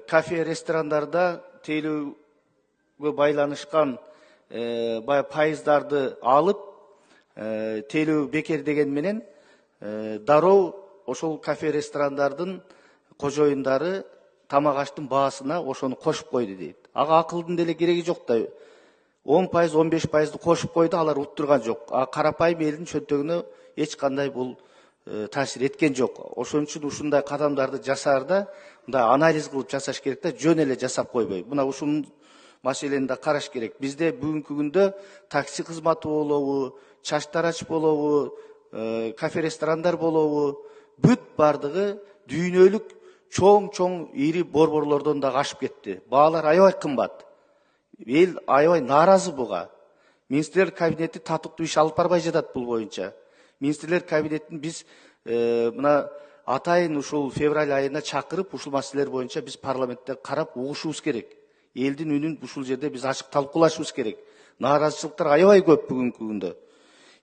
кафе, ресторандарда тейлөөгө байланышкан пайыздарды алып, тейлөө бекер деген менен дароо ошол кафе, ресторандардын кожоюндары тамак аштын баасына ошону кошуп койду дейт. Ага акылдын деле кереги жок да. 10%, 15%ды кошуп койду, алар уттурган жок. А карапайым элдин чөнтөгүнө эч кандай бул таасир эткен жок. Ошон үчүн ушундай кадамдарды жасаарда мындай анализ кылып жасаш керек да, жөн эле жасап койбой. Мына ушул маселени да караш керек. Бизде бүгүнкү күндө такси кызматы болобу, чач тарач болобу, кафе, ресторандар болобу, бүт бардыгы дүйнөлүк чоң ири борборлордон да ашып кетти. Баалар аябай кымбат. Эл аябай нааразы буга. Министрлер кабинети татыктуу иш алып барбай жатат бул боюнча. Министрлер кабинетин биз мына атайын ушул февраль айына чакырып, ушул маселелер боюнча биз парламентте карап угушубуз керек. Элдин үнүн ушул жерде биз ачык талкуулашыбыз керек. Нааразычылыктар аябай көп бүгүнкү күндө.